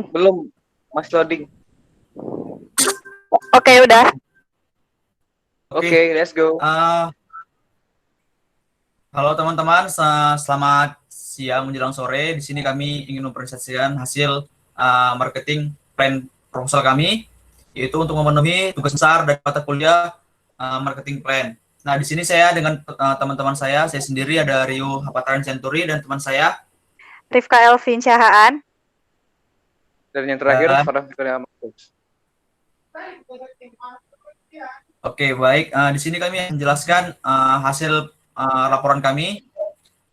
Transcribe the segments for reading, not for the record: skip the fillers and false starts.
loading? Belum, masih loading. Oke, udah. Oke, let's go. Halo teman-teman, selamat siang menjelang sore. Di sini kami ingin mempresentasikan hasil marketing plan proposal kami, yaitu untuk memenuhi tugas besar dari mata kuliah marketing plan. Nah, di sini saya dengan teman-teman saya sendiri ada Rio Hapataran Century dan teman saya Rifka Elvin Syahaan. Dan yang terakhir, Farah Fikriah Mahfuz. Oke, baik. Di sini kami menjelaskan hasil laporan kami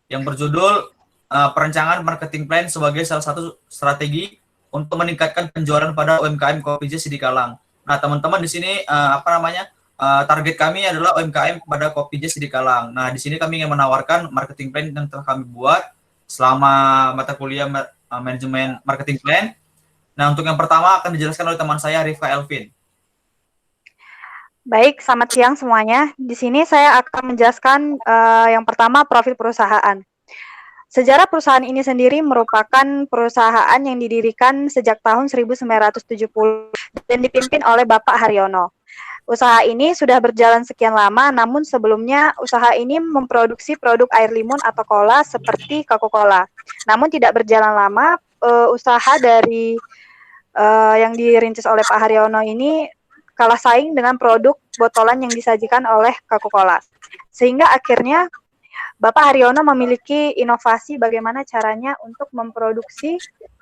yang berjudul perencanaan marketing plan sebagai salah satu strategi untuk meningkatkan penjualan pada UMKM Kopi Jazz Sidikalang. Nah, teman-teman di sini target kami adalah UMKM pada Kopi Jazz Sidikalang. Nah, di sini kami ingin menawarkan marketing plan yang telah kami buat selama mata kuliah manajemen marketing plan. Nah, untuk yang pertama akan dijelaskan oleh teman saya Rifka Elvin. Baik, selamat siang semuanya. Di sini saya akan menjelaskan yang pertama profil perusahaan. Sejarah perusahaan ini sendiri merupakan perusahaan yang didirikan sejak tahun 1970 dan dipimpin oleh Bapak Haryono. Usaha ini sudah berjalan sekian lama, namun sebelumnya usaha ini memproduksi produk air limun atau cola seperti Coca-Cola. Namun tidak berjalan lama, usaha dari yang dirintis oleh Pak Haryono ini kalah saing dengan produk botolan yang disajikan oleh Coca-Cola. Sehingga akhirnya Bapak Haryono memiliki inovasi bagaimana caranya untuk memproduksi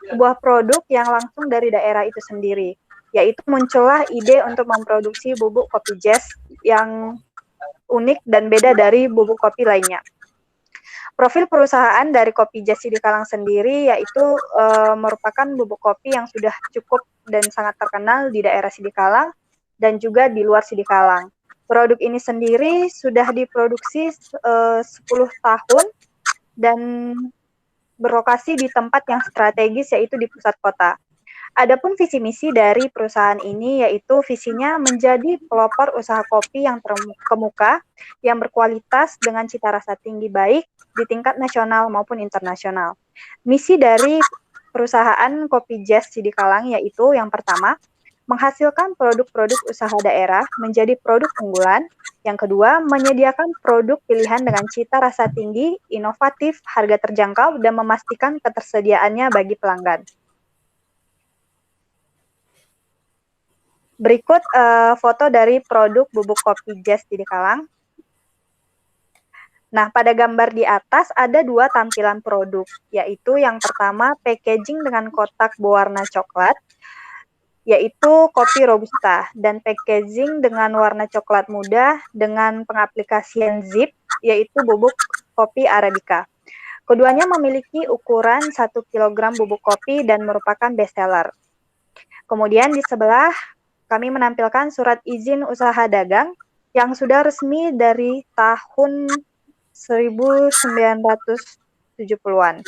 sebuah produk yang langsung dari daerah itu sendiri. Yaitu muncullah ide untuk memproduksi bubuk kopi jazz yang unik dan beda dari bubuk kopi lainnya. Profil perusahaan dari Kopi Jazz Sidikalang sendiri yaitu merupakan bubuk kopi yang sudah cukup dan sangat terkenal di daerah Sidikalang dan juga di luar Sidikalang. Produk ini sendiri sudah diproduksi 10 tahun dan berlokasi di tempat yang strategis yaitu di pusat kota. Adapun visi misi dari perusahaan ini yaitu visinya menjadi pelopor usaha kopi yang terkemuka, yang berkualitas dengan cita rasa tinggi baik di tingkat nasional maupun internasional. Misi dari perusahaan Kopi Jazz Sidikalang yaitu yang pertama, menghasilkan produk-produk usaha daerah menjadi produk unggulan. Yang kedua, menyediakan produk pilihan dengan cita rasa tinggi, inovatif, harga terjangkau, dan memastikan ketersediaannya bagi pelanggan. Berikut foto dari produk bubuk kopi Jazz Sidikalang. Nah, pada gambar di atas ada dua tampilan produk, yaitu yang pertama packaging dengan kotak berwarna coklat, yaitu kopi Robusta, dan packaging dengan warna coklat muda dengan pengaplikasian zip, yaitu bubuk kopi Arabica. Keduanya memiliki ukuran 1 kg bubuk kopi dan merupakan bestseller. Kemudian di sebelah kami menampilkan surat izin usaha dagang yang sudah resmi dari tahun 1970-an.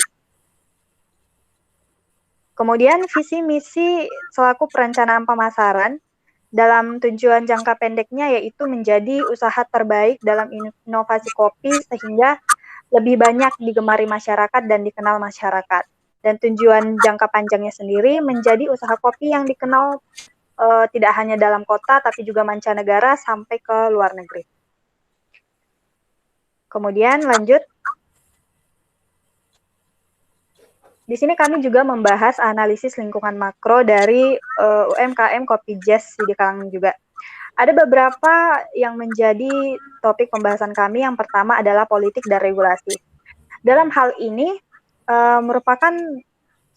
Kemudian visi misi selaku perencanaan pemasaran dalam tujuan jangka pendeknya yaitu menjadi usaha terbaik dalam inovasi kopi sehingga lebih banyak digemari masyarakat dan dikenal masyarakat. Dan tujuan jangka panjangnya sendiri menjadi usaha kopi yang dikenal tidak hanya dalam kota, tapi juga mancanegara sampai ke luar negeri. Kemudian lanjut. Di sini kami juga membahas analisis lingkungan makro dari UMKM Kopi Jazz Sidikalang juga. Ada beberapa yang menjadi topik pembahasan kami. Yang pertama adalah politik dan regulasi. Dalam hal ini merupakan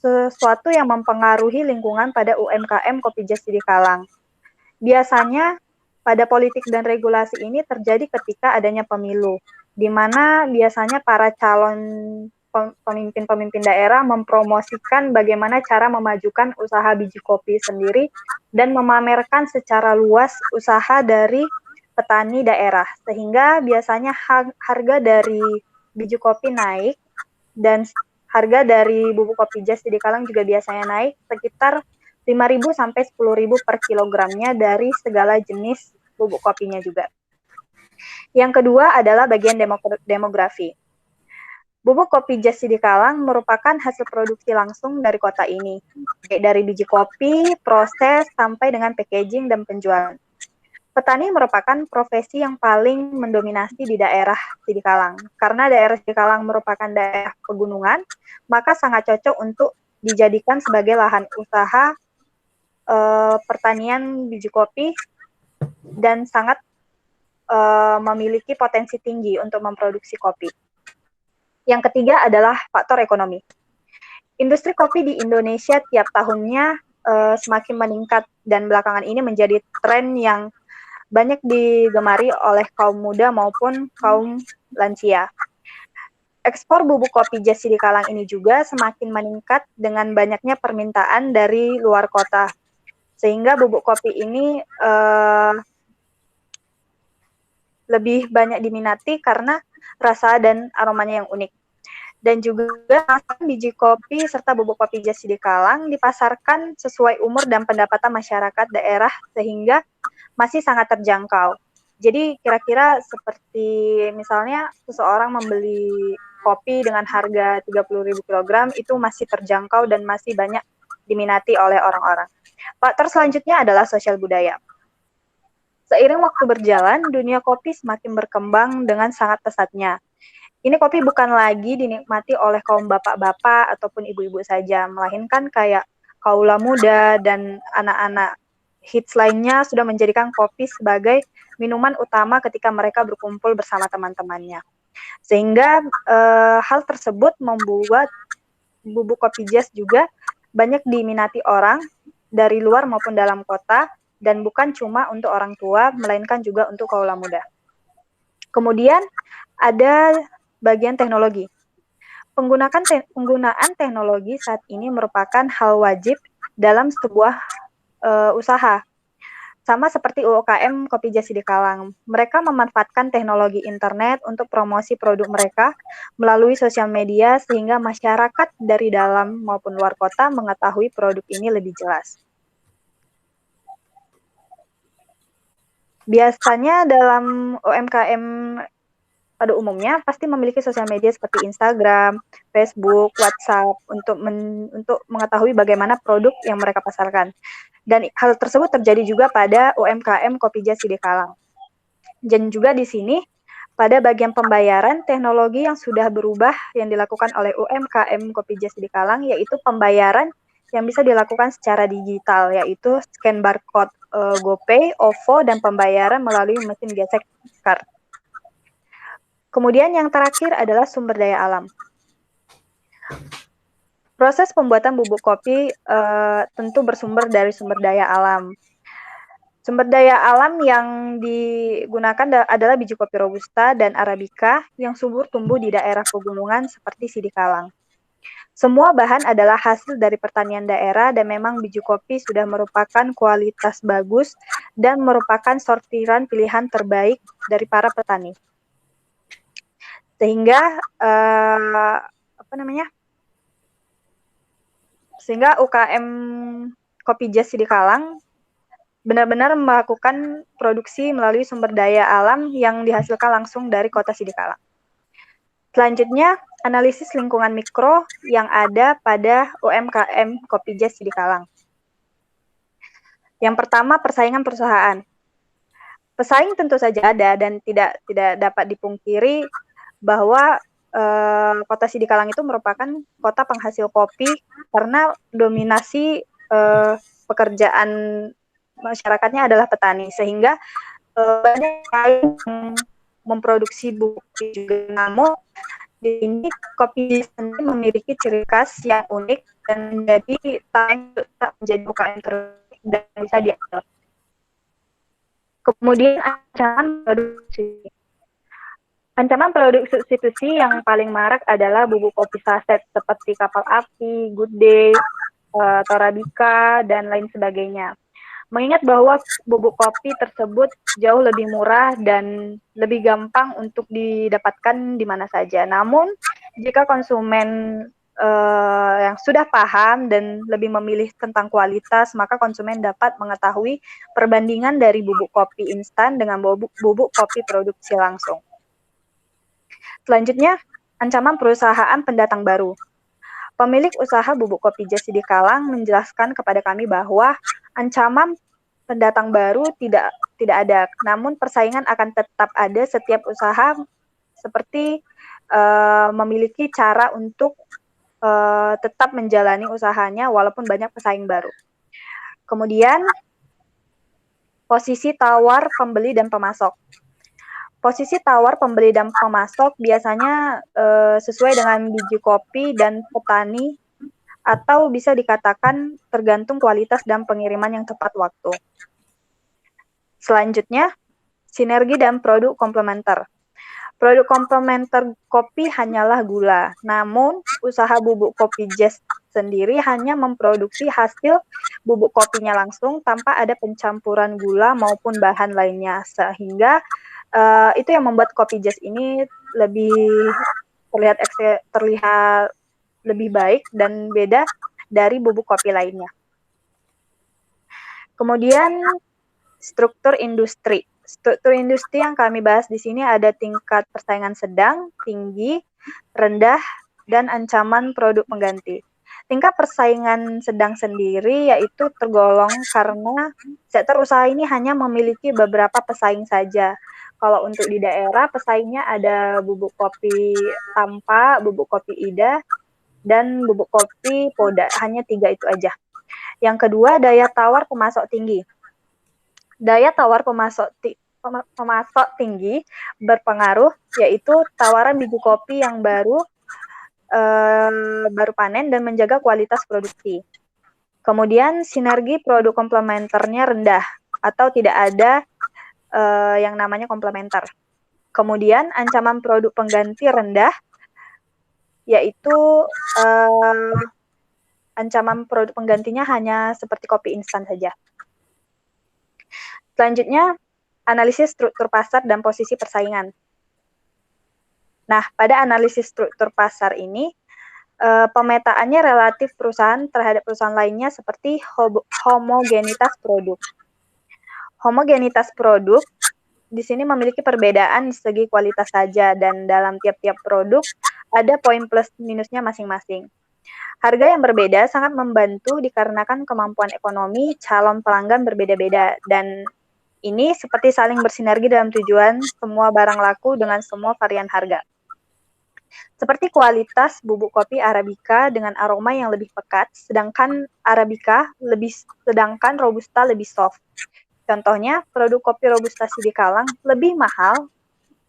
sesuatu yang mempengaruhi lingkungan pada UMKM Kopi Jazz Sidikalang. Biasanya pada politik dan regulasi ini terjadi ketika adanya pemilu, di mana biasanya para calon pemimpin-pemimpin daerah mempromosikan bagaimana cara memajukan usaha biji kopi sendiri dan memamerkan secara luas usaha dari petani daerah, sehingga biasanya harga dari biji kopi naik dan harga dari bubuk kopi Jazz Sidikalang juga biasanya naik sekitar 5.000 sampai 10.000 per kilogramnya dari segala jenis bubuk kopinya juga. Yang kedua adalah bagian demografi. Bubuk kopi Jas Sidikalang merupakan hasil produksi langsung dari kota ini, baik dari biji kopi, proses, sampai dengan packaging dan penjualan. Petani merupakan profesi yang paling mendominasi di daerah Sidikalang. Karena daerah Sidikalang merupakan daerah pegunungan, maka sangat cocok untuk dijadikan sebagai lahan usaha pertanian biji kopi dan sangat memiliki potensi tinggi untuk memproduksi kopi. Yang ketiga adalah faktor ekonomi. Industri kopi di Indonesia tiap tahunnya semakin meningkat dan belakangan ini menjadi tren yang banyak digemari oleh kaum muda maupun kaum lansia. Ekspor bubuk kopi Jas Sidikalang ini juga semakin meningkat dengan banyaknya permintaan dari luar kota. Sehingga bubuk kopi ini lebih banyak diminati karena rasa dan aromanya yang unik. Dan juga biji kopi serta bubuk kopi Jas Sidikalang dipasarkan sesuai umur dan pendapatan masyarakat daerah sehingga masih sangat terjangkau. Jadi kira-kira seperti misalnya seseorang membeli kopi dengan harga 30.000 kilogram itu masih terjangkau dan masih banyak diminati oleh orang-orang. Faktor selanjutnya adalah sosial budaya. Seiring waktu berjalan, dunia kopi semakin berkembang dengan sangat pesatnya. Ini kopi bukan lagi dinikmati oleh kaum bapak-bapak ataupun ibu-ibu saja, melainkan kayak kaula muda dan anak-anak hits lainnya sudah menjadikan kopi sebagai minuman utama ketika mereka berkumpul bersama teman-temannya. Sehingga hal tersebut membuat bubuk kopi Jas juga banyak diminati orang dari luar maupun dalam kota, dan bukan cuma untuk orang tua, melainkan juga untuk kaula muda. Kemudian ada bagian teknologi. Penggunaan teknologi saat ini merupakan hal wajib dalam sebuah usaha. Sama seperti UMKM Kopi Jas Sidikalang. Mereka memanfaatkan teknologi internet untuk promosi produk mereka melalui sosial media sehingga masyarakat dari dalam maupun luar kota mengetahui produk ini lebih jelas. Biasanya dalam UMKM pada umumnya pasti memiliki sosial media seperti Instagram, Facebook, WhatsApp untuk mengetahui bagaimana produk yang mereka pasarkan. Dan hal tersebut terjadi juga pada UMKM Kopi Jas Sidikalang. Dan juga di sini pada bagian pembayaran, teknologi yang sudah berubah yang dilakukan oleh UMKM Kopi Jas Sidikalang yaitu pembayaran yang bisa dilakukan secara digital, yaitu scan barcode GoPay, OVO, dan pembayaran melalui mesin gesek card. Kemudian yang terakhir adalah sumber daya alam. Proses pembuatan bubuk kopi tentu bersumber dari sumber daya alam. Sumber daya alam yang digunakan adalah biji kopi Robusta dan Arabica yang subur tumbuh di daerah pegunungan seperti Sidikalang. Semua bahan adalah hasil dari pertanian daerah dan memang biji kopi sudah merupakan kualitas bagus dan merupakan sortiran pilihan terbaik dari para petani. Sehingga sehingga UKM Kopi Jas Sidikalang benar-benar melakukan produksi melalui sumber daya alam yang dihasilkan langsung dari kota Sidikalang. Selanjutnya, analisis lingkungan mikro yang ada pada UMKM Kopi Jas Sidikalang. Yang pertama, persaingan perusahaan. Pesaing tentu saja ada dan tidak dapat dipungkiri bahwa kota Sidikalang itu merupakan kota penghasil kopi karena dominasi pekerjaan masyarakatnya adalah petani, sehingga banyak yang memproduksi bubuk juga. Namun di sini kopi sendiri memiliki ciri khas yang unik dan menjadi menjadi UKM terbaik dan bisa diakses. Kemudian ancaman produk substitusi yang paling marak adalah bubuk kopi saset seperti Kapal Api, Good Day, Arabica, dan lain sebagainya. Mengingat bahwa bubuk kopi tersebut jauh lebih murah dan lebih gampang untuk didapatkan di mana saja. Namun, jika konsumen yang sudah paham dan lebih memilih tentang kualitas, maka konsumen dapat mengetahui perbandingan dari bubuk kopi instan dengan bubuk kopi produksi langsung. Selanjutnya, Ancaman perusahaan pendatang baru. Pemilik usaha bubuk kopi Jaz Sidikalang menjelaskan kepada kami bahwa ancaman pendatang baru tidak ada, namun persaingan akan tetap ada setiap usaha seperti memiliki cara untuk tetap menjalani usahanya walaupun banyak pesaing baru. Kemudian, posisi tawar pembeli dan pemasok. Posisi tawar pembeli dan pemasok biasanya sesuai dengan biji kopi dan petani atau bisa dikatakan tergantung kualitas dan pengiriman yang tepat waktu. Selanjutnya, sinergi dan produk komplementer. Produk komplementer kopi hanyalah gula, namun usaha bubuk kopi Jaz sendiri hanya memproduksi hasil bubuk kopinya langsung tanpa ada pencampuran gula maupun bahan lainnya, sehingga itu yang membuat kopi Jaz ini lebih terlihat lebih baik dan beda dari bubuk kopi lainnya. Kemudian struktur industri. Struktur industri yang kami bahas di sini ada tingkat persaingan sedang, tinggi, rendah, dan ancaman produk pengganti. Tingkat persaingan sedang sendiri yaitu tergolong karena sektor usaha ini hanya memiliki beberapa pesaing saja. Kalau untuk di daerah, pesaingnya ada bubuk kopi Tampa, bubuk kopi Ida, dan bubuk kopi Poda. Hanya 3 itu aja. Yang kedua, daya tawar pemasok tinggi. Daya tawar pemasok tinggi berpengaruh, yaitu tawaran biji kopi yang baru panen dan menjaga kualitas produksi. Kemudian sinergi produk komplementernya rendah atau tidak ada yang namanya komplementer. Kemudian ancaman produk pengganti rendah, yaitu ancaman produk penggantinya hanya seperti kopi instan saja. Selanjutnya, analisis struktur pasar dan posisi persaingan. Nah, pada analisis struktur pasar ini, pemetaannya relatif perusahaan terhadap perusahaan lainnya seperti homogenitas produk. Homogenitas produk di sini memiliki perbedaan segi kualitas saja, dan dalam tiap-tiap produk ada poin plus minusnya masing-masing. Harga yang berbeda sangat membantu dikarenakan kemampuan ekonomi calon pelanggan berbeda-beda, dan ini seperti saling bersinergi dalam tujuan semua barang laku dengan semua varian harga. Seperti kualitas bubuk kopi Arabica dengan aroma yang lebih pekat, sedangkan Robusta lebih soft. Contohnya, produk kopi Robusta Sidikalang lebih mahal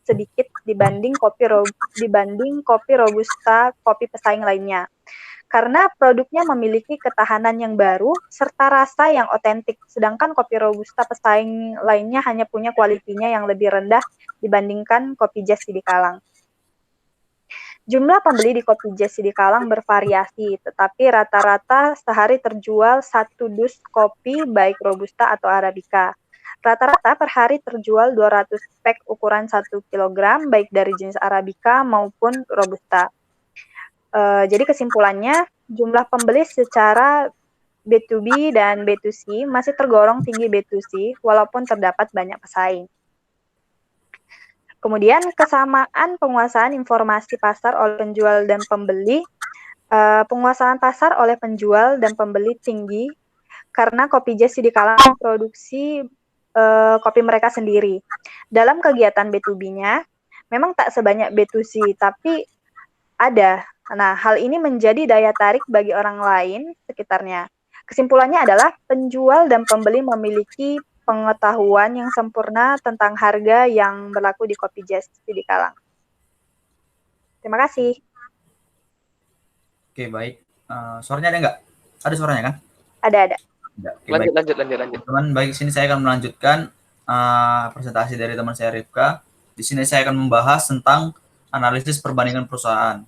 sedikit dibanding kopi Robusta kopi pesaing lainnya. Karena produknya memiliki ketahanan yang baru serta rasa yang otentik, sedangkan kopi Robusta pesaing lainnya hanya punya kualitinya yang lebih rendah dibandingkan kopi Jaz Sidikalang. Jumlah pembeli di kopi Jaz Sidikalang bervariasi, tetapi rata-rata sehari terjual 1 dus kopi baik Robusta atau Arabica. Rata-rata per hari terjual 200 pack ukuran 1 kg baik dari jenis Arabica maupun Robusta. Jadi kesimpulannya, jumlah pembeli secara B2B dan B2C masih tergolong tinggi B2C walaupun terdapat banyak pesaing. Kemudian kesamaan penguasaan informasi pasar oleh penjual dan pembeli. Penguasaan pasar oleh penjual dan pembeli tinggi karena kopi Jaz Sidikalang memproduksi kopi mereka sendiri. Dalam kegiatan B2B-nya memang tak sebanyak B2C, tapi ada. Nah, hal ini menjadi daya tarik bagi orang lain sekitarnya. Kesimpulannya adalah penjual dan pembeli memiliki pengetahuan yang sempurna tentang harga yang berlaku di kopi Jaz Sidikalang. Terima kasih. Oke, baik. Suaranya ada nggak? Ada suaranya kan? Ada. Oke, lanjut. Teman, baik, sini saya akan melanjutkan presentasi dari teman saya Rifka. Di sini saya akan membahas tentang analisis perbandingan perusahaan.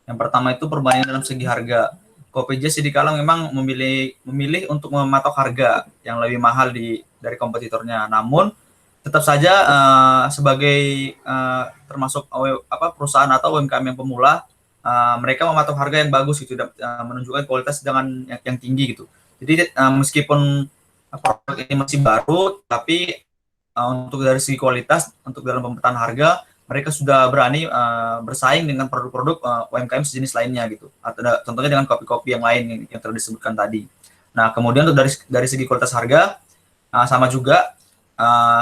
Yang pertama itu perbandingan dalam segi harga. Kopi Jaz Sidikalang memang memilih untuk mematok harga yang lebih mahal dari kompetitornya. Namun tetap saja sebagai termasuk perusahaan atau UMKM yang pemula, mereka mematok harga yang bagus gitu, menunjukkan kualitas dengan yang tinggi gitu. Jadi meskipun produk ini masih baru, tapi untuk dari segi kualitas, untuk dalam pemetaan harga, mereka sudah berani bersaing dengan produk-produk UMKM sejenis lainnya gitu. Atau contohnya dengan kopi-kopi yang lain yang telah disebutkan tadi. Nah, kemudian untuk dari segi kualitas harga sama juga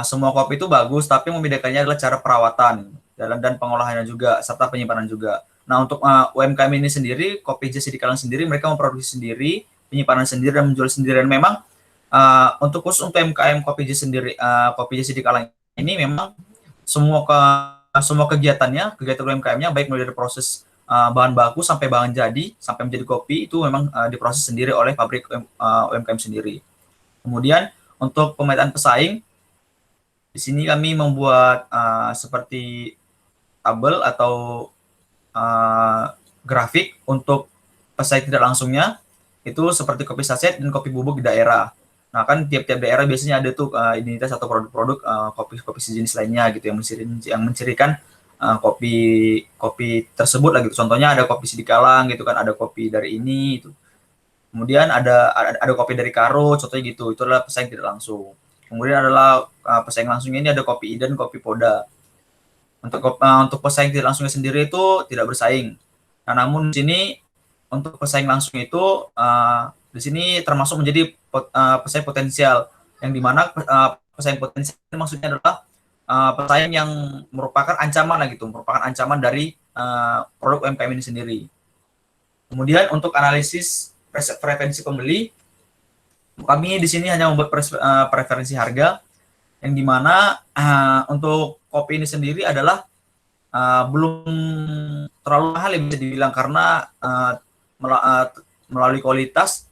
semua kopi itu bagus, tapi membedakannya adalah cara perawatan dan pengolahannya juga serta penyimpanan juga. Nah, untuk UMKM ini sendiri, Kopi J Sidikalang sendiri mereka memproduksi sendiri, penyimpanan sendiri dan menjual sendiri. Dan memang untuk khusus untuk UMKM Kopi J sendiri, Kopi J Sidikalang ini memang semua kegiatan UMKM-nya baik mulai dari proses bahan baku sampai bahan jadi sampai menjadi kopi itu memang diproses sendiri oleh pabrik UMKM sendiri. Kemudian untuk pemetaan pesaing di sini kami membuat seperti tabel atau grafik untuk pesaing tidak langsungnya itu seperti kopi saset dan kopi bubuk di daerah. Nah, kan tiap-tiap daerah biasanya ada tuh identitas atau produk-produk kopi sejenis lainnya gitu yang mencirikan kopi tersebut lah gitu. Contohnya ada kopi Sidikalang gitu kan, ada kopi dari ini itu. Kemudian ada kopi dari Karo, contohnya gitu. Itu adalah pesaing tidak langsung. Kemudian adalah pesaing langsungnya ini ada kopi Iden, kopi Poda. Untuk pesaing tidak langsungnya sendiri itu tidak bersaing. Nah, namun di sini untuk pesaing langsung itu di sini termasuk menjadi pesaing potensial, yang dimana pesaing potensial maksudnya adalah pesaing yang merupakan ancaman lah gitu, merupakan ancaman dari produk UMKM ini sendiri. Kemudian untuk analisis preferensi pembeli, kami di sini hanya membuat preferensi harga, yang dimana untuk kopi ini sendiri adalah belum terlalu mahal ya bisa dibilang, karena melalui kualitas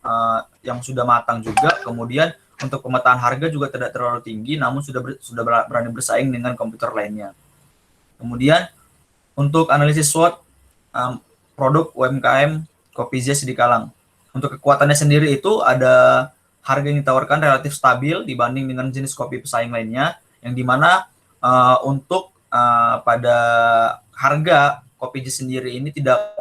yang sudah matang juga, kemudian untuk pemetaan harga juga tidak terlalu tinggi, namun sudah berani bersaing dengan komputer lainnya. Kemudian untuk analisis SWOT produk UMKM Kopi J Sidikalang, untuk kekuatannya sendiri itu ada harga yang ditawarkan relatif stabil dibanding dengan jenis kopi pesaing lainnya, yang dimana untuk pada harga Kopi J sendiri ini tidak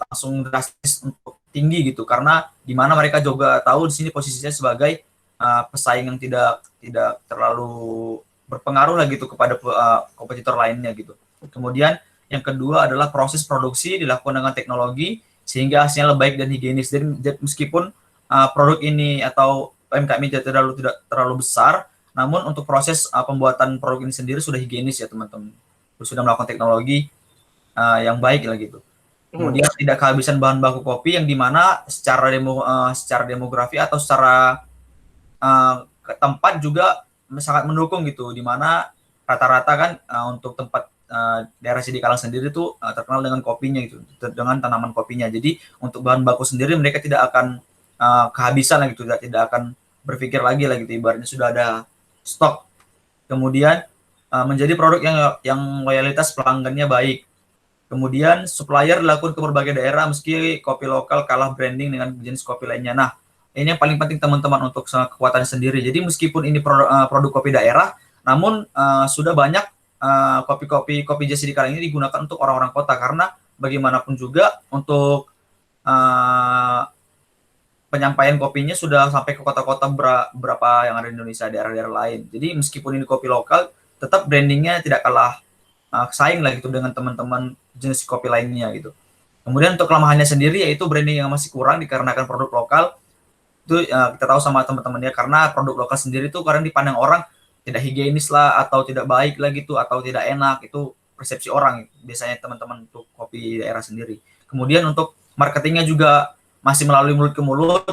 langsung drastis untuk tinggi gitu, karena dimana mereka juga tahu di sini posisinya sebagai pesaing yang tidak terlalu berpengaruh lah gitu kepada kompetitor lainnya gitu. Kemudian yang kedua adalah proses produksi dilakukan dengan teknologi sehingga hasilnya lebih baik dan higienis. Jadi meskipun produk ini atau UMKM ini tidak terlalu besar, namun untuk proses pembuatan produk ini sendiri sudah higienis ya teman-teman. Sudah melakukan teknologi yang baik lah gitu. Kemudian tidak kehabisan bahan baku kopi, yang dimana secara demografi atau secara tempat juga sangat mendukung gitu, dimana rata-rata kan untuk tempat daerah Sidikalang sendiri itu terkenal dengan kopinya gitu, dengan tanaman kopinya. Jadi untuk bahan baku sendiri mereka tidak akan kehabisan lah gitu, tidak akan berpikir lagi lah gitu, ibaratnya sudah ada stok. Kemudian menjadi produk yang loyalitas pelanggannya baik. Kemudian supplier dilakukan ke berbagai daerah meski kopi lokal kalah branding dengan jenis kopi lainnya. Nah, ini yang paling penting teman-teman untuk kekuatannya sendiri. Jadi meskipun ini produk kopi daerah, namun sudah banyak kopi J Sidikalang ini digunakan untuk orang-orang kota, karena bagaimanapun juga untuk penyampaian kopinya sudah sampai ke kota-kota berapa yang ada di Indonesia, daerah-daerah lain. Jadi meskipun ini kopi lokal, tetap brandingnya tidak kalah saing lah gitu dengan teman-teman jenis kopi lainnya gitu. Kemudian untuk kelemahannya sendiri yaitu branding yang masih kurang dikarenakan produk lokal itu kita tahu sama teman-temannya, karena produk lokal sendiri itu kadang dipandang orang tidak higienis lah, atau tidak baik lah gitu, atau tidak enak. Itu persepsi orang biasanya teman-teman untuk kopi daerah sendiri. Kemudian untuk marketingnya juga masih melalui mulut ke mulut.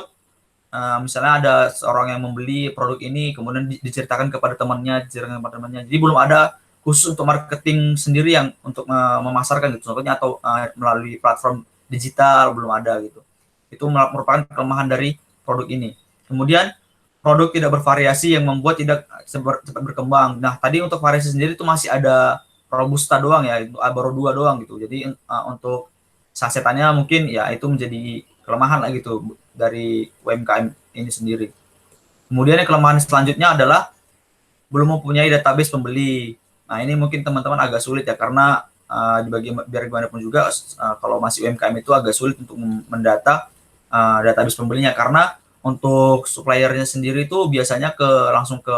Misalnya ada seorang yang membeli produk ini, kemudian diceritakan kepada temannya, jadi belum ada khusus untuk marketing sendiri yang untuk memasarkan gitu, contohnya, atau melalui platform digital belum ada gitu. Itu merupakan kelemahan dari produk ini. Kemudian produk tidak bervariasi yang membuat tidak cepat berkembang. Nah, tadi untuk variasi sendiri itu masih ada Robusta doang ya, baru 2 doang gitu. Jadi untuk sasetannya mungkin ya itu menjadi kelemahan lah gitu dari UMKM ini sendiri. Kemudian yang kelemahan selanjutnya adalah belum mempunyai database pembeli. Nah, ini mungkin teman-teman agak sulit ya, karena biar gimana pun juga kalau masih UMKM itu agak sulit untuk mendata database pembelinya, karena untuk suppliernya sendiri itu biasanya langsung ke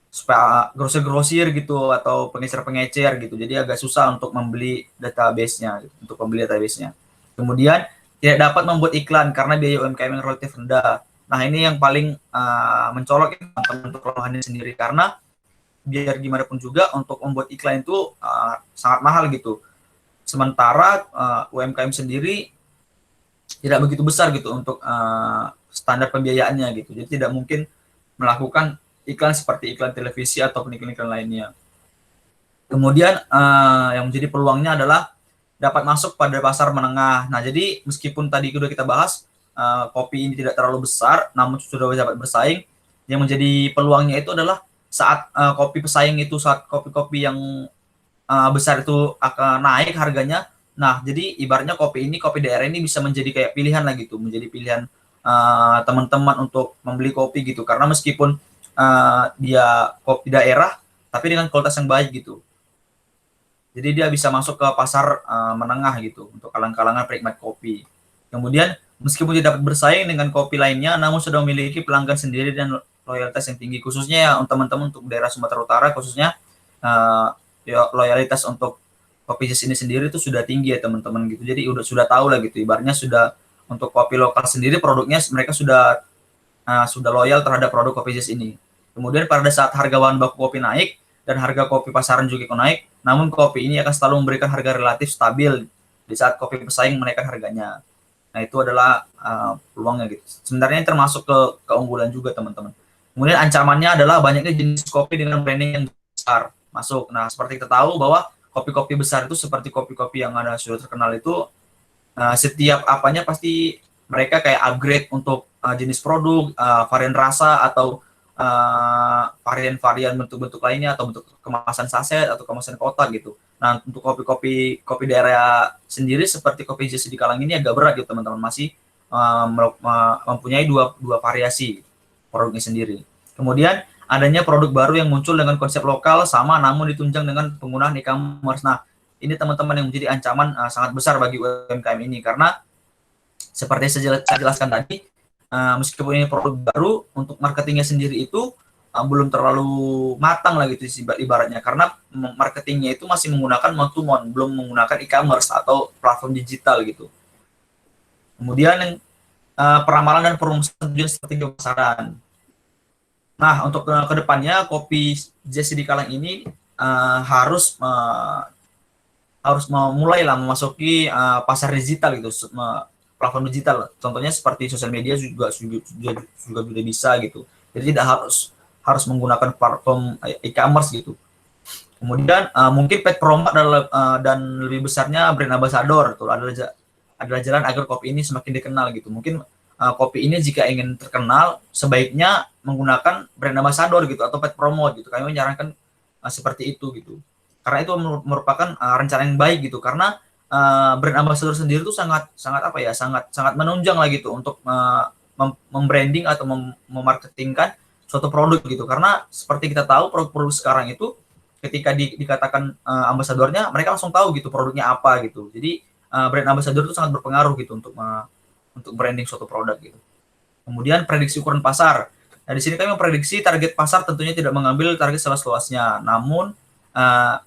supaya grosir-grosir gitu atau pengecer-pengecer gitu. Jadi agak susah untuk membeli database-nya, gitu, untuk membeli database-nya. Kemudian tidak dapat membuat iklan karena biaya UMKM yang relatif rendah. Nah ini yang paling mencolok teman-teman untuk kelemahannya sendiri, karena biar gimana pun juga untuk membuat iklan itu sangat mahal gitu. Sementara UMKM sendiri tidak begitu besar gitu untuk standar pembiayaannya gitu. Jadi tidak mungkin melakukan iklan seperti iklan televisi ataupun iklan-iklan lainnya. Kemudian yang menjadi peluangnya adalah dapat masuk pada pasar menengah. Nah, jadi meskipun tadi sudah kita bahas kopi ini tidak terlalu besar, namun sudah dapat bersaing. Yang menjadi peluangnya itu adalah saat kopi pesaing itu, saat kopi-kopi yang besar itu akan naik harganya. Nah, jadi ibaratnya kopi daerah ini bisa menjadi kayak pilihan lah gitu, menjadi pilihan teman-teman untuk membeli kopi gitu. Karena meskipun dia kopi daerah, tapi dengan kualitas yang baik gitu. Jadi dia bisa masuk ke pasar menengah gitu untuk kalangan-kalangan penikmat kopi. Kemudian meskipun tidak dapat bersaing dengan kopi lainnya, namun sudah memiliki pelanggan sendiri dan loyalitas yang tinggi. Khususnya ya teman-teman untuk daerah Sumatera Utara, khususnya loyalitas untuk kopi Jazz ini sendiri itu sudah tinggi ya teman-teman gitu. Jadi sudah tahu lah gitu. Ibaratnya sudah untuk kopi lokal sendiri produknya mereka sudah loyal terhadap produk kopi Jazz ini. Kemudian pada saat harga bahan baku kopi naik dan harga kopi pasaran juga naik, namun kopi ini akan selalu memberikan harga relatif stabil di saat kopi pesaing menaikkan harganya. Nah, itu adalah peluangnya gitu. Sebenarnya ini termasuk keunggulan juga teman-teman. Kemudian ancamannya adalah banyaknya jenis kopi dengan branding yang besar masuk. Nah, seperti kita tahu bahwa kopi-kopi besar itu seperti kopi-kopi yang sudah terkenal itu setiap apanya pasti mereka kayak upgrade untuk jenis produk, varian rasa atau varian-varian bentuk-bentuk lainnya atau bentuk kemasan saset atau kemasan kotak gitu. Nah, untuk kopi daerah sendiri seperti kopi Jazz di Kalang ini agak berat gitu teman-teman, masih mempunyai dua variasi produknya sendiri. Kemudian adanya produk baru yang muncul dengan konsep lokal sama namun ditunjang dengan penggunaan e-commerce. Nah, ini teman-teman yang menjadi ancaman sangat besar bagi UMKM ini, karena seperti saya jelaskan tadi, meskipun ini produk baru, untuk marketingnya sendiri itu belum terlalu matang lah gitu ibaratnya, karena marketingnya itu masih menggunakan mouth to mouth, belum menggunakan e-commerce atau platform digital gitu. Kemudian peramalan dan perumusan tujuan strategi pemasaran. Nah, untuk kedepannya kopi Jazz di Kalang ini harus mulailah memasuki pasar digital gitu, platform digital. Contohnya seperti sosial media juga sudah bisa gitu. Jadi tidak harus menggunakan platform e-commerce gitu. Kemudian mungkin paid promote dan lebih besarnya brand ambassador itu adalah jalan agar kopi ini semakin dikenal gitu. Mungkin kopi ini jika ingin terkenal sebaiknya menggunakan brand ambassador gitu atau paid promote gitu. Kami menyarankan seperti itu gitu. Karena itu merupakan rencana yang baik gitu, karena brand ambassador sendiri itu sangat menunjang lah gitu untuk membranding atau memarketingkan suatu produk gitu. Karena seperti kita tahu produk-produk sekarang itu ketika dikatakan ambasadornya, mereka langsung tahu gitu produknya apa gitu. Jadi brand ambassador itu sangat berpengaruh gitu untuk branding suatu produk gitu. Kemudian prediksi ukuran pasar. Nah, di sini kami memprediksi target pasar tentunya tidak mengambil target seluas-luasnya, namun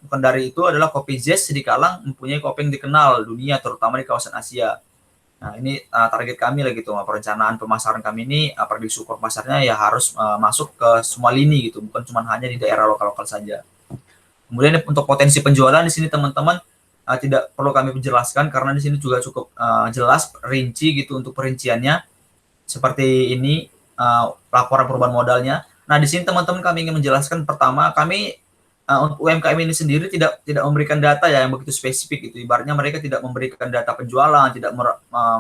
bukan dari itu adalah kopi Jazz di Kalang mempunyai kopi yang dikenal dunia, terutama di kawasan Asia. Nah, ini target kami lah gitu. Perencanaan pemasaran kami ini, prediksi ukuran pasarnya ya harus masuk ke semua lini gitu, bukan cuma hanya di daerah lokal-lokal saja. Kemudian untuk potensi penjualan di sini teman-teman tidak perlu kami jelaskan karena di sini juga cukup jelas rinci gitu untuk perinciannya. Seperti ini laporan perubahan modalnya. Nah, di sini teman-teman kami ingin menjelaskan, pertama kami untuk UMKM ini sendiri tidak memberikan data ya yang begitu spesifik gitu. Ibaratnya mereka tidak memberikan data penjualan, tidak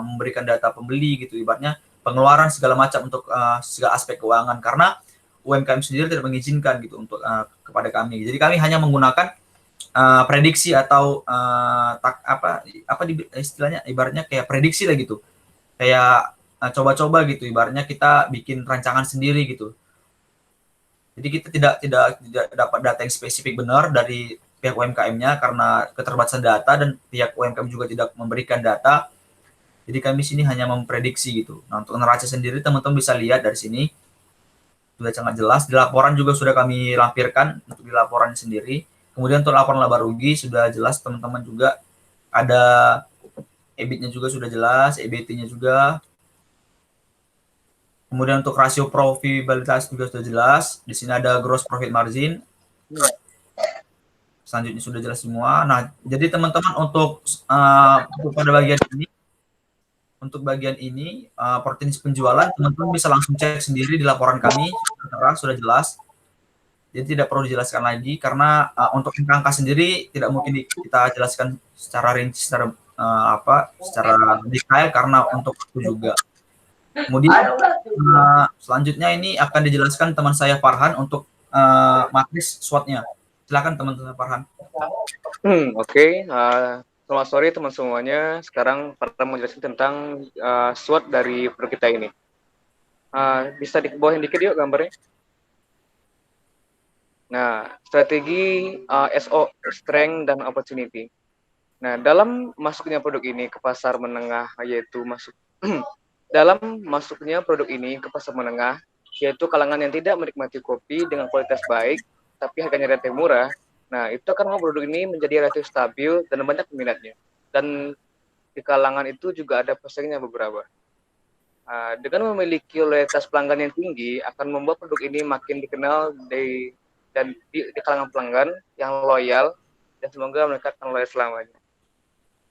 memberikan data pembeli gitu. Ibaratnya pengeluaran segala macam untuk segala aspek keuangan, karena UMKM sendiri tidak mengizinkan gitu untuk kepada kami. Jadi kami hanya menggunakan prediksi atau istilahnya ibaratnya kayak prediksi lah gitu, kayak coba-coba gitu, ibaratnya kita bikin rancangan sendiri gitu. Jadi kita tidak dapat data yang spesifik benar dari pihak UMKM-nya karena keterbatasan data, dan pihak UMKM juga tidak memberikan data. Jadi kami sini hanya memprediksi gitu. Nah, untuk neraca sendiri teman-teman bisa lihat dari sini sudah sangat jelas. Di laporan juga sudah kami lampirkan untuk di laporan sendiri. Kemudian untuk laporan laba rugi sudah jelas teman-teman juga, ada EBIT-nya juga sudah jelas, EBT-nya juga. Kemudian untuk rasio profitabilitas juga sudah jelas. Di sini ada gross profit margin. Selanjutnya sudah jelas semua. Nah, jadi teman-teman untuk pada bagian ini opportunity penjualan, teman-teman bisa langsung cek sendiri di laporan kami, sudah jelas. Jadi tidak perlu dijelaskan lagi karena untuk angka sendiri tidak mungkin kita jelaskan secara rinci, secara detail karena untuk itu juga. Kemudian selanjutnya ini akan dijelaskan teman saya Farhan untuk matris SWOT-nya. Silakan teman-teman Farhan. Oke. Selamat sore teman semuanya. Sekarang Farhan mau jelasin tentang SWOT dari produk kita ini. Bisa dibawahin dikit yuk gambarnya. Nah, strategi SO, strength dan opportunity. Nah, dalam masuknya produk ini ke pasar menengah, yaitu dalam masuknya produk ini ke pasar menengah, yaitu kalangan yang tidak menikmati kopi dengan kualitas baik, tapi harganya relatif murah. Nah, itu akan membuat produk ini menjadi relatif stabil dan banyak peminatnya. Dan di kalangan itu juga ada pesaingnya beberapa. Dengan memiliki loyalitas pelanggan yang tinggi, akan membuat produk ini makin dikenal di kalangan pelanggan yang loyal, dan semoga mereka akan loyal selamanya.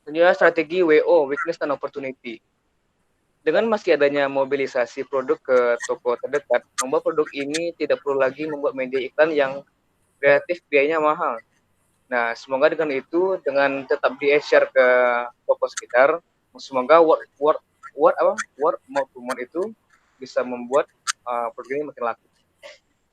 Selanjutnya strategi WO, weakness dan opportunity. Dengan masih adanya mobilisasi produk ke toko terdekat, membuat produk ini tidak perlu lagi membuat media iklan yang relatif biayanya mahal. Nah, semoga dengan itu, dengan tetap di-share ke toko sekitar, semoga word mouth to mouth itu bisa membuat produk ini makin laku.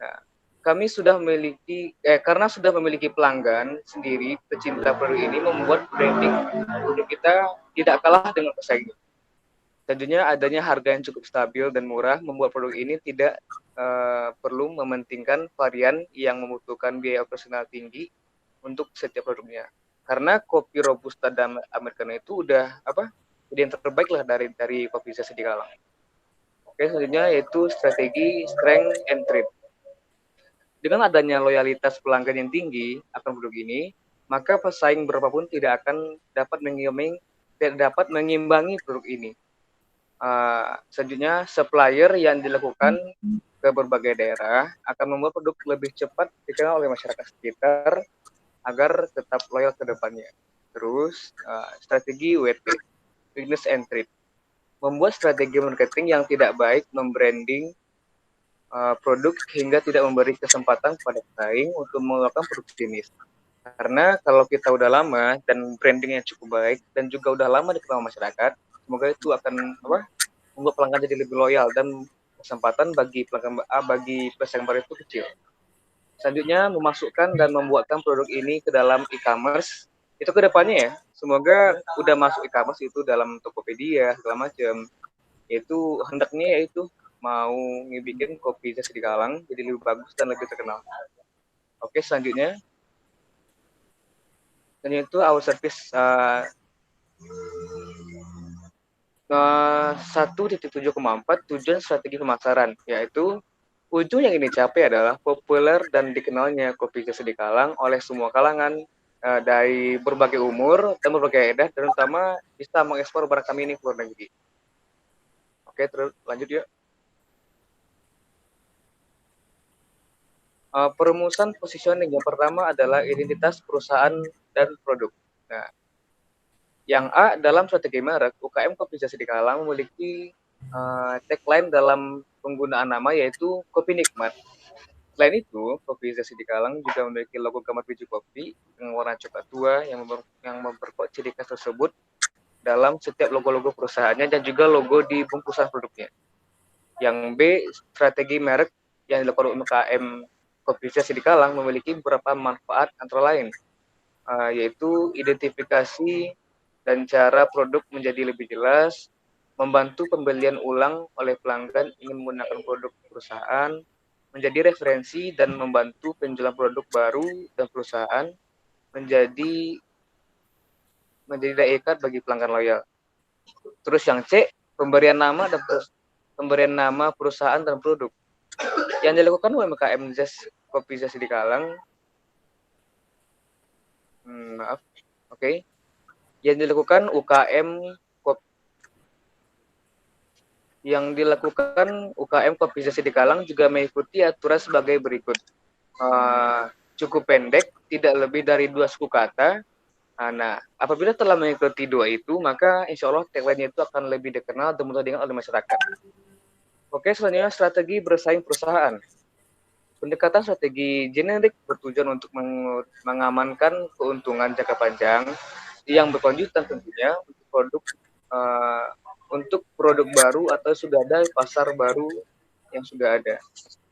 Nah, kami sudah memiliki, karena sudah memiliki pelanggan sendiri, pecinta produk ini membuat branding produk kita tidak kalah dengan pesaing. Tentunya adanya harga yang cukup stabil dan murah membuat produk ini tidak perlu mementingkan varian yang membutuhkan biaya operasional tinggi untuk setiap produknya. Karena kopi Robusta dan Americano itu udah jadi yang terbaik lah dari kopi saya di Kalang. Oke, selanjutnya yaitu strategi strength and trade. Dengan adanya loyalitas pelanggan yang tinggi akan produk ini, maka pesaing berapapun tidak akan dapat mengimbangi produk ini. Selanjutnya, supplier yang dilakukan ke berbagai daerah akan membuat produk lebih cepat dikenal oleh masyarakat sekitar agar tetap loyal ke depannya. Terus, strategi WT, weakness and trade. Membuat strategi marketing yang tidak baik membranding produk hingga tidak memberi kesempatan kepada pesaing untuk mengeluarkan produk jenis. Karena kalau kita udah lama dan brandingnya cukup baik dan juga udah lama dikenal masyarakat, semoga itu akan membuat pelanggan jadi lebih loyal dan kesempatan bagi pesaing baru itu kecil. Selanjutnya, memasukkan dan membuatkan produk ini ke dalam e-commerce. Itu ke depannya ya, semoga udah masuk e-commerce itu dalam Tokopedia segala macam. Itu hendaknya yaitu mau ngebikin kopi saya di Kalang jadi lebih bagus dan lebih terkenal. Oke, selanjutnya itu our service 1.7,4 tujuan strategi pemasaran, yaitu ujung yang ini capai adalah populer dan dikenalnya kopi Jasa di Kalang oleh semua kalangan dari berbagai umur dan berbagai daerah, terutama bisa mengekspor barang kami ini ke luar negeri. Oke, terus lanjut ya. Perumusan positioning yang pertama adalah identitas perusahaan dan produk. Nah, yang A dalam strategi merek, UKM Kopi Jasa di Kalang memiliki tagline dalam penggunaan nama yaitu Kopi Nikmat. Selain itu, Kopi Jasa di Kalang juga memiliki logo gambar biji kopi dengan warna coklat tua yang memperkuat ciri khas tersebut dalam setiap logo-logo perusahaannya dan juga logo di bungkusan produknya. Yang B, strategi merek yang dilakukan UKM Kopi Jasa di Kalang memiliki beberapa manfaat antara lain, yaitu identifikasi dan cara produk menjadi lebih jelas, membantu pembelian ulang oleh pelanggan ingin menggunakan produk perusahaan, menjadi referensi dan membantu penjualan produk baru dan perusahaan, menjadi daya ikat bagi pelanggan loyal. Terus yang C, pemberian nama perusahaan dan produk. yang dilakukan UMKM Kopi Zest Sidikalang, maaf, oke, yang dilakukan UKM Kopi Zest Sidikalang juga mengikuti aturan sebagai berikut. Cukup pendek, tidak lebih dari 2 suku kata. Nah, apabila telah mengikuti 2 itu, maka insya Allah tagline itu akan lebih dikenal dan mudah diingat oleh masyarakat. Oke, selanjutnya strategi bersaing perusahaan. Pendekatan strategi generik bertujuan untuk mengamankan keuntungan jangka panjang yang berkelanjutan tentunya untuk produk baru atau sudah ada pasar baru yang sudah ada.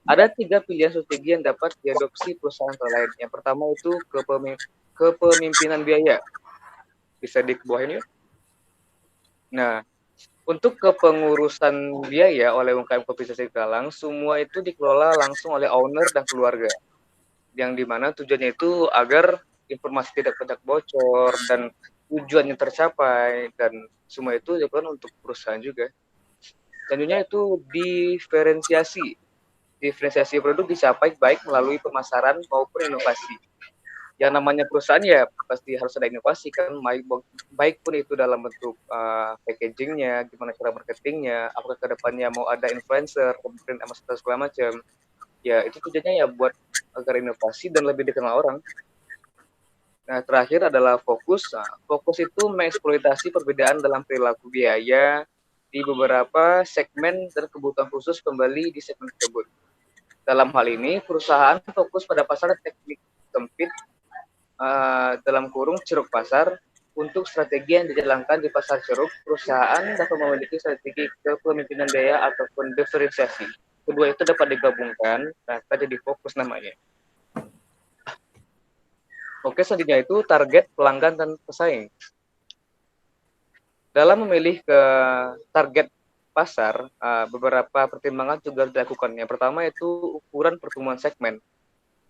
Ada 3 pilihan strategi yang dapat diadopsi perusahaan lain. Yang pertama itu kepemimpinan biaya. Bisa di bawah ini. Nah, untuk kepengurusan biaya oleh UMKM Kopi Zest Sidikalang, semua itu dikelola langsung oleh owner dan keluarga. Yang dimana tujuannya itu agar informasi tidak bocor dan tujuannya tercapai, dan semua itu dilakukan untuk perusahaan juga. Selanjutnya itu diferensiasi produk dicapai baik melalui pemasaran maupun inovasi. Yang namanya perusahaan ya pasti harus ada inovasi kan, baik pun itu dalam bentuk packagingnya, gimana cara marketingnya, apakah kedepannya mau ada influencer, kemudian ambassador segala macam. Ya itu tujuannya ya buat agar inovasi dan lebih dikenal orang. Nah, terakhir adalah fokus. Fokus itu mengeksploitasi perbedaan dalam perilaku biaya di beberapa segmen dan kebutuhan khusus kembali di segmen tersebut. Dalam hal ini, perusahaan fokus pada pasar teknik sempit dalam kurung ceruk pasar. Untuk strategi yang dijalankan di pasar ceruk, perusahaan dapat memiliki strategi kepemimpinan biaya ataupun diferensiasi. Kedua itu dapat digabungkan, maka jadi fokus namanya. Oke, selanjutnya itu target pelanggan dan pesaing. Dalam memilih ke target pasar, beberapa pertimbangan juga dilakukan. Yang pertama itu ukuran pertumbuhan segmen.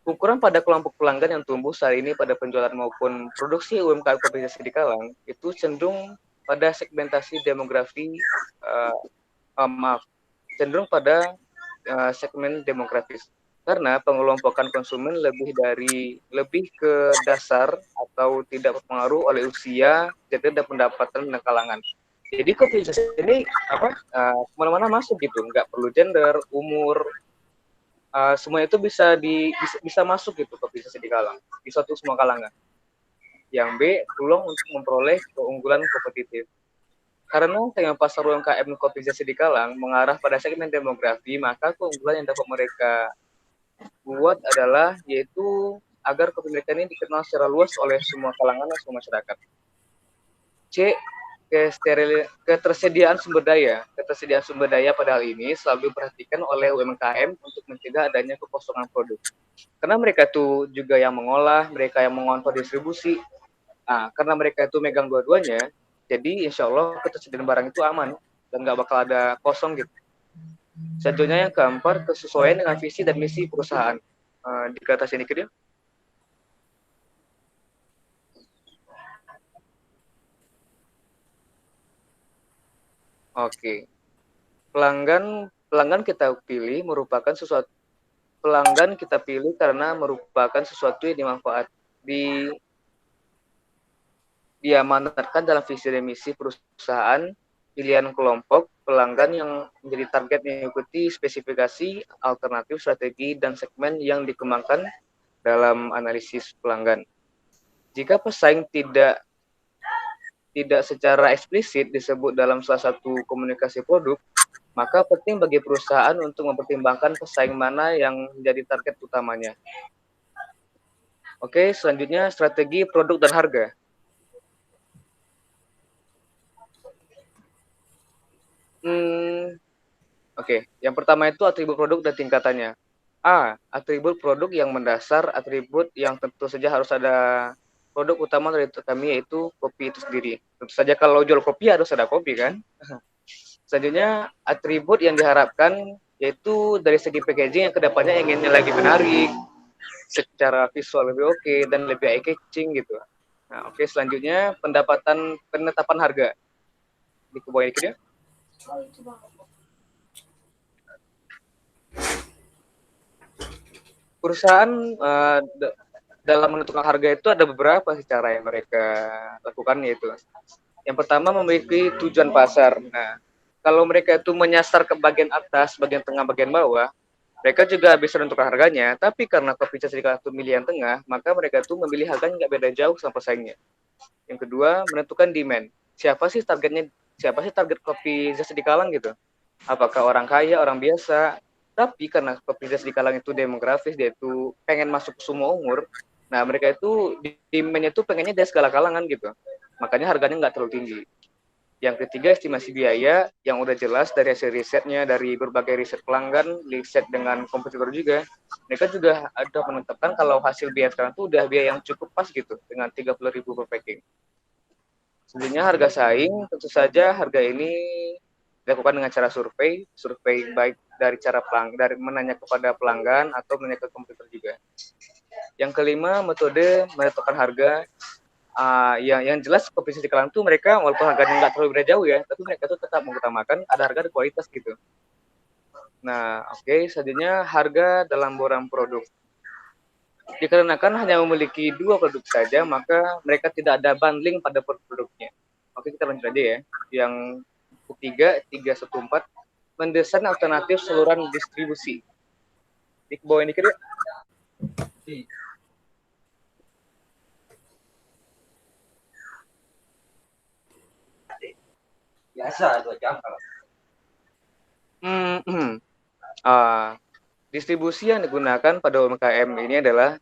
Ukuran pada kelompok pelanggan yang tumbuh saat ini pada penjualan maupun produksi UMKM Kopi Zest Sidikalang itu cenderung pada segmentasi demografi, cenderung pada segmen demografis. Karena pengelompokan konsumen lebih ke dasar atau tidak berpengaruh oleh usia, gender dan pendapatan dan kalangan. Jadi Kopi Zest ini kemana-mana masuk gitu, nggak perlu gender, umur, semua itu bisa masuk gitu Kopi Zest Sidikalang di suatu semua kalangan. Yang B, peluang untuk memperoleh keunggulan kompetitif. Karena tema pasar UMKM Kopi Zest Sidikalang mengarah pada segmen demografi, maka keunggulan yang dapat mereka buat adalah yaitu agar kopi mereka ini dikenal secara luas oleh semua kalangan dan semua masyarakat. C, ketersediaan sumber daya. Ketersediaan sumber daya pada hal ini selalu diperhatikan oleh UMKM untuk mencegah adanya kekosongan produk. Karena mereka itu juga yang mengolah, mereka yang mengontrol distribusi. Karena mereka itu megang dua-duanya, jadi insya Allah ketersediaan barang itu aman dan nggak bakal ada kosong gitu. Selanjutnya yang keempat, kesesuaian dengan visi dan misi perusahaan. Di atas ini dia. Oke. Pelanggan kita pilih karena merupakan sesuatu yang diamanatkan dalam visi dan misi perusahaan. Pilihan kelompok pelanggan yang menjadi target mengikuti spesifikasi, alternatif, strategi, dan segmen yang dikembangkan dalam analisis pelanggan. Jika pesaing tidak secara eksplisit disebut dalam salah satu komunikasi produk, maka penting bagi perusahaan untuk mempertimbangkan pesaing mana yang menjadi target utamanya. Oke, selanjutnya strategi produk dan harga. Oke, yang pertama itu atribut produk dan tingkatannya. Atribut produk yang mendasar, atribut yang tentu saja harus ada produk utama dari kami yaitu kopi itu sendiri. Tentu saja kalau jual kopi harus ada kopi kan. Selanjutnya atribut yang diharapkan yaitu dari segi packaging yang kedepannya inginnya lagi menarik, secara visual lebih oke dan lebih eye catching gitu. Nah, oke, selanjutnya penetapan harga. Di bawah ini dia. perusahaan dalam menentukan harga itu ada beberapa sih cara yang mereka lakukan, yaitu yang pertama memiliki tujuan pasar. Nah, kalau mereka itu menyasar ke bagian atas, bagian tengah, bagian bawah, mereka juga bisa menentukan harganya. Tapi karena kopi Jasa itu milih yang tengah, maka mereka itu memilih harganya nggak beda jauh sama pesaingnya. Yang kedua, menentukan demand. Siapa sih targetnya? Siapa sih target kopi Jasa gitu? Apakah orang kaya, orang biasa? Tapi karena kopi Jasa itu demografis, dia itu pengen masuk ke semua umur. Nah, mereka itu demand-nya itu pengennya dari segala kalangan gitu. Makanya harganya nggak terlalu tinggi. Yang ketiga, estimasi biaya yang udah jelas dari hasil risetnya, dari berbagai riset pelanggan, riset dengan kompetitor juga. Mereka juga ada menetapkan kalau hasil biaya sekarang itu udah biaya yang cukup pas gitu, dengan 30.000 per packing. Sebenarnya harga saing, tentu saja harga ini dilakukan dengan cara survei baik dari cara dari menanya kepada pelanggan atau menanya ke kompetitor juga. Yang kelima, metode menentukan harga. Yang jelas kopi Istiqlal itu mereka walaupun harganya nggak terlalu beda jauh ya, tapi mereka tuh tetap mengutamakan ada harga dan kualitas gitu. Nah, oke, selanjutnya harga dalam borang produk. Dikarenakan hanya memiliki 2 produk saja, maka mereka tidak ada bundling pada produknya. Oke, kita lanjut aja ya. Yang ketiga, 314, mendesain alternatif saluran distribusi. Di bawah ini kira. Biasa 2 jam kalau. Distribusi yang digunakan pada UMKM ini adalah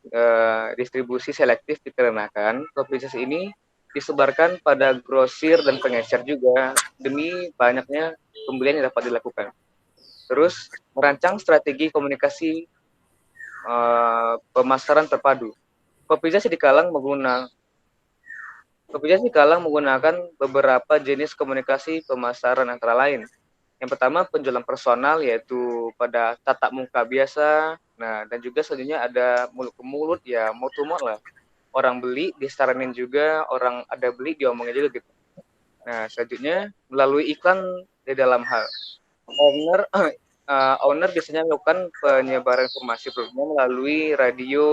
distribusi selektif, dikarenakan kopi Jasa ini disebarkan pada grosir dan pengecer juga demi banyaknya pembelian yang dapat dilakukan. Terus merancang strategi komunikasi pemasaran terpadu. Kopi Jasa menggunakan beberapa jenis komunikasi pemasaran antara lain. Yang pertama, penjualan personal, yaitu pada tatap muka biasa. Nah, dan juga selanjutnya ada mulut ke mulut, ya mouth to mouth lah. Orang beli disaranin juga, orang ada beli diomongin juga gitu. Nah, selanjutnya melalui iklan di dalam hal. Owner biasanya melakukan penyebaran informasi produknya melalui radio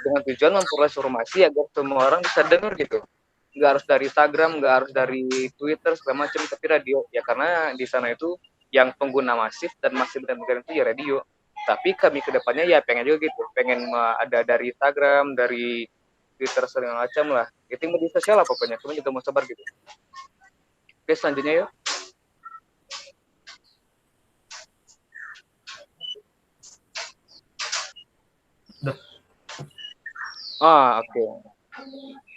dengan tujuan memperoleh informasi agar semua orang bisa dengar gitu. Nggak harus dari Instagram, nggak harus dari Twitter segala macam, tapi radio ya, karena di sana itu yang pengguna masif dan masih benar-benar itu ya radio. Tapi kami kedepannya ya pengen juga gitu, pengen ada dari Instagram, dari Twitter segala macam lah. Itu media sosial lah pokoknya, kami juga mau sebar gitu. Oke, selanjutnya yuk.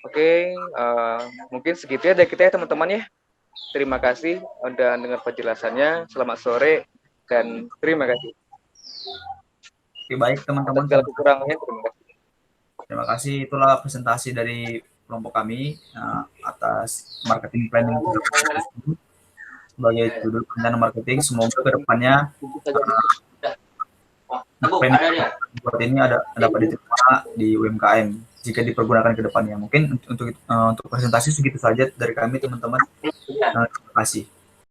Oke. Mungkin segitu ya dari kita ya teman-teman ya. Terima kasih udah dengar penjelasannya. Selamat sore dan terima kasih. Oke, baik teman-teman. Segala kekurangannya terima kasih. Terima kasih. Itulah presentasi dari kelompok kami atas marketing planning sebagai judul rencana marketing. Semoga kedepannya buat ini dapat diterima di UMKM jika dipergunakan ke depannya. Mungkin untuk presentasi segitu saja dari kami teman-teman. Terima kasih.